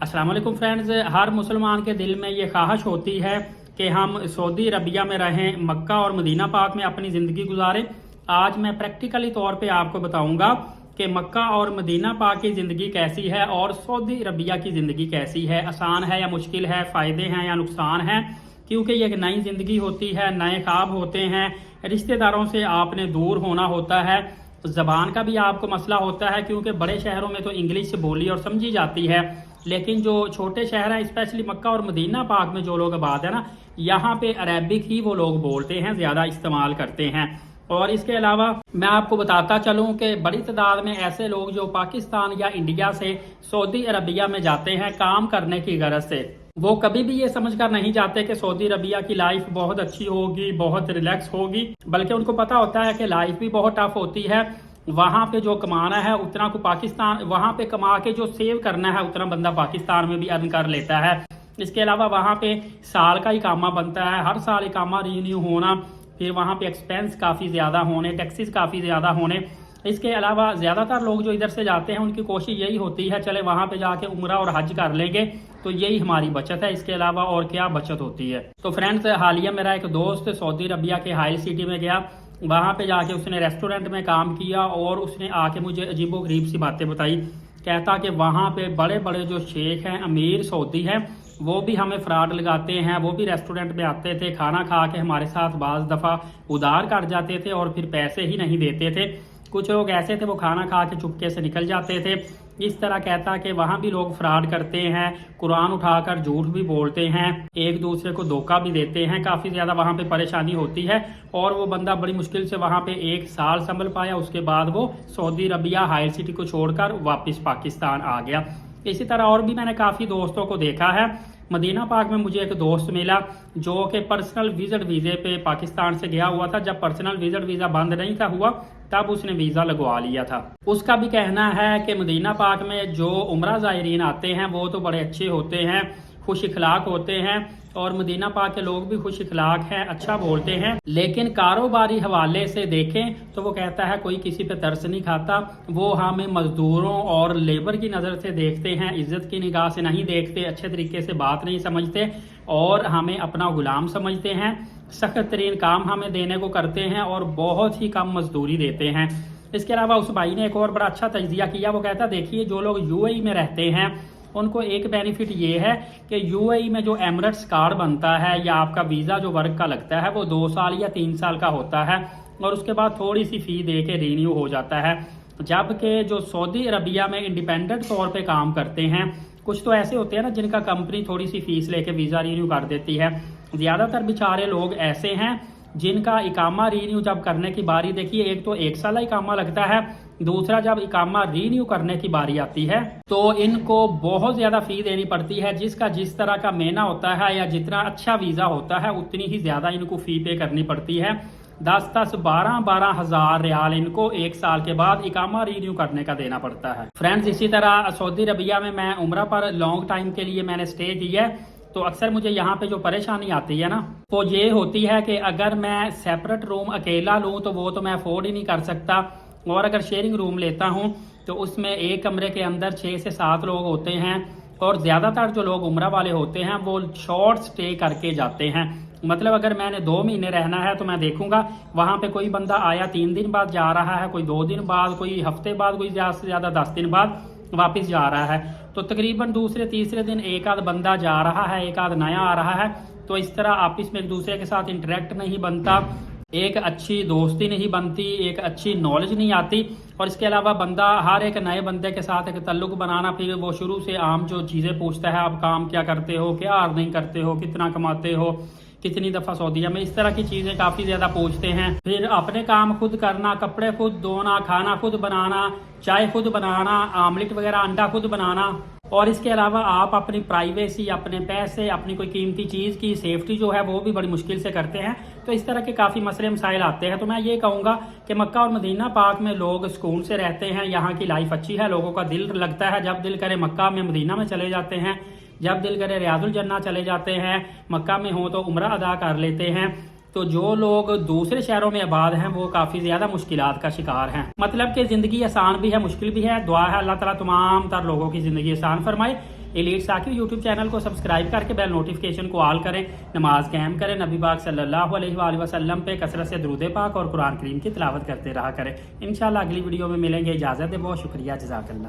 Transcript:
अस्सलाम वालेकुम फ्रेंड्स, हर मुसलमान के दिल में ये ख्वाहिश होती है कि हम सऊदी अरबिया में रहें, मक्का और मदीना पाक में अपनी ज़िंदगी गुजारें। आज मैं प्रैक्टिकली तौर पे आपको बताऊंगा कि मक्का और मदीना पाक की ज़िंदगी कैसी है और सऊदी अरबिया की ज़िंदगी कैसी है, आसान है या मुश्किल है, फ़ायदे हैं या नुकसान हैं। क्योंकि ये एक नई ज़िंदगी होती है, नए ख्वाब होते हैं, रिश्तेदारों से आपने दूर होना होता है, ज़बान का भी आपको मसला होता है क्योंकि बड़े शहरों में तो इंग्लिश बोली और समझी जाती है, लेकिन जो छोटे शहर हैं स्पेशली मक्का और मदीना पाक में जो लोग आबाद है ना, यहाँ पे अरबिक ही वो लोग बोलते हैं, ज़्यादा इस्तेमाल करते हैं। और इसके अलावा मैं आपको बताता चलूँ कि बड़ी तादाद में ऐसे लोग जो पाकिस्तान या इंडिया से सऊदी अरबिया में जाते हैं काम करने की गरज से, वो कभी भी ये समझकर नहीं जाते कि सऊदी अरबिया की लाइफ बहुत अच्छी होगी, बहुत रिलैक्स होगी, बल्कि उनको पता होता है कि लाइफ भी बहुत टफ होती है। वहाँ पे जो कमाना है उतना को पाकिस्तान, वहाँ पे कमा के जो सेव करना है उतना बंदा पाकिस्तान में भी अर्न कर लेता है। इसके अलावा वहाँ पे साल का इकामा बनता है, हर साल इकामा रिन्यू होना, फिर वहाँ पे एक्सपेंस काफ़ी ज़्यादा होने, टैक्सेस काफ़ी ज़्यादा होने। इसके अलावा ज़्यादातर लोग जो इधर से जाते हैं उनकी कोशिश यही होती है चले वहाँ पे जाके उम्रा और हज कर लेंगे, तो यही हमारी बचत है, इसके अलावा और क्या बचत होती है। तो फ्रेंड्स, हालिया मेरा एक दोस्त सऊदी अरबिया के हाइल सिटी में गया, वहाँ पे जाके उसने रेस्टोरेंट में काम किया और उसने आके मुझे अजीबोगरीब सी बातें बताई। कहता कि वहाँ पे बड़े बड़े जो शेख हैं, अमीर सऊदी हैं, वो भी हमें फ्रॉड लगाते हैं, वो भी रेस्टोरेंट में आते थे, खाना खा के हमारे साथ बाज़ दफ़ा उधार कर जाते थे और फिर पैसे ही नहीं देते थे। कुछ लोग ऐसे थे वो खाना खा के चुपके से निकल जाते थे। इस तरह कहता कि वहाँ भी लोग फ्रॉड करते हैं, कुरान उठाकर झूठ भी बोलते हैं, एक दूसरे को धोखा भी देते हैं, काफ़ी ज़्यादा वहाँ पे परेशानी होती है। और वो बंदा बड़ी मुश्किल से वहाँ पे 1 साल संभल पाया, उसके बाद वो सऊदी अरबिया हाइल सिटी को छोड़कर वापस पाकिस्तान आ गया। इसी तरह और भी मैंने काफ़ी दोस्तों को देखा है। मदीना पाक में मुझे एक दोस्त मिला जो कि पर्सनल विजिट वीज़े पे पाकिस्तान से गया हुआ था। जब पर्सनल विजिट वीज़ा बंद नहीं था हुआ तब उसने वीज़ा लगवा लिया था। उसका भी कहना है कि मदीना पाक में जो उम्रा ज़ायरीन आते हैं वो तो बड़े अच्छे होते हैं, खुश इखलाक होते हैं, और मदीना पाक के लोग भी खुश इखलाक हैं, अच्छा बोलते हैं, लेकिन कारोबारी हवाले से देखें तो वो कहता है कोई किसी पे तरस नहीं खाता। वो हमें मजदूरों और लेबर की नज़र से देखते हैं, इज्जत की निगाह से नहीं देखते, अच्छे तरीके से बात नहीं समझते और हमें अपना गुलाम समझते हैं। सख्त तरीन काम हमें देने को करते हैं और बहुत ही कम मजदूरी देते हैं। इसके अलावा उस भाई ने एक और बड़ा अच्छा तजिया किया। वो कहता देखिए जो लोग यूएई में रहते हैं उनको एक बेनिफिट ये है कि यूएई में जो एमिरेट्स कार्ड बनता है या आपका वीज़ा जो वर्क का लगता है वो 2 साल या 3 साल का होता है और उसके बाद थोड़ी सी फ़ी दे के रीन्यू हो जाता है। जबकि जो सऊदी अरबिया में इंडिपेंडेंट तौर पे काम करते हैं, कुछ तो ऐसे होते हैं ना जिनका कंपनी थोड़ी सी फीस लेके वीज़ा रीन्यू कर देती है। ज़्यादातर बेचारे लोग ऐसे हैं जिनका इकामा रीन्यू जब करने की बारी, देखिए एक तो 1 साल इकामा लगता है, दूसरा जब इकामा रीन्यू करने की बारी आती है तो इनको बहुत ज़्यादा फ़ी देनी पड़ती है। जिसका जिस तरह का महीना होता है या जितना अच्छा वीज़ा होता है उतनी ही ज़्यादा इनको फ़ी पे करनी पड़ती है। 10-12 हज़ार रियाल इनको 1 साल के बाद इकामा रीन्यू करने का देना पड़ता है। फ्रेंड्स, इसी तरह सऊदी अरबिया में मैं उम्रा पर लॉन्ग टाइम के लिए मैंने स्टे किया है, तो अक्सर मुझे यहाँ पे जो परेशानी आती है ना वो ये होती है कि अगर मैं सेपरेट रूम अकेला लूँ तो वो तो मैं अफोर्ड ही नहीं कर सकता, और अगर शेयरिंग रूम लेता हूँ तो उसमें एक कमरे के अंदर 6 से 7 लोग होते हैं और ज़्यादातर जो लोग उम्रा वाले होते हैं वो शॉर्ट स्टे करके जाते हैं। मतलब अगर मैंने 2 महीने रहना है तो मैं देखूंगा वहाँ पे कोई बंदा आया 3 दिन बाद जा रहा है, कोई 2 दिन बाद, कोई हफ्ते बाद, कोई ज़्यादा से ज़्यादा 10 दिन बाद वापस जा रहा है, तो तकरीबन दूसरे तीसरे दिन एक आध बंदा जा रहा है, एक आध नया आ रहा है। तो इस तरह आपस में एक दूसरे के साथ इंटरेक्ट नहीं बनता, एक अच्छी दोस्ती नहीं बनती, एक अच्छी नॉलेज नहीं आती। और इसके अलावा बंदा हर एक नए बंदे के साथ एक ताल्लुक बनाना, फिर वो शुरू से आम जो चीज़ें पूछता है, आप काम क्या करते हो, क्या अर्निंग करते हो, कितना कमाते हो, कितनी दफ़ा सऊदीया में, इस तरह की चीज़ें काफ़ी ज़्यादा पूछते हैं। फिर अपने काम खुद करना, कपड़े खुद धोना, खाना खुद बनाना, चाय खुद बनाना, आमलेट वगैरह अंडा खुद बनाना, और इसके अलावा आप अपनी प्राइवेसी, अपने पैसे, अपनी कोई कीमती चीज़ की सेफ्टी जो है वो भी बड़ी मुश्किल से करते हैं। तो इस तरह के काफ़ी मसले मसाइल आते हैं। तो मैं ये कहूँगा कि मक्का और मदीना पाक में लोग सुकून से रहते हैं, यहाँ की लाइफ अच्छी है, लोगों का दिल लगता है, जब दिल करे मक्का में मदीना में चले जाते हैं, जब दिल करे रियाजुल जन्ना चले जाते हैं, मक्का में हो तो उम्रा अदा कर लेते हैं। तो जो लोग दूसरे शहरों में आबाद हैं वो काफ़ी ज़्यादा मुश्किलात का शिकार हैं। मतलब कि ज़िंदगी आसान भी है, मुश्किल भी है। दुआ है अल्लाह ताला तमाम तर लोगों की ज़िंदगी आसान फरमाए। एलीट साकिब यूट्यूब चैनल को सब्सक्राइब करके बेल नोटिफिकेशन को ऑल करें, नमाज कायम करें, नबी पाक सल्लल्लाहु अलैहि वसल्लम पे कसरत से दुरूद पाक और कुरान करीम की तिलावत करते रहा करें। इंशाल्लाह अगली वीडियो में मिलेंगे। इजाज़त है, बहुत शुक्रिया, जज़ाकल्लाह।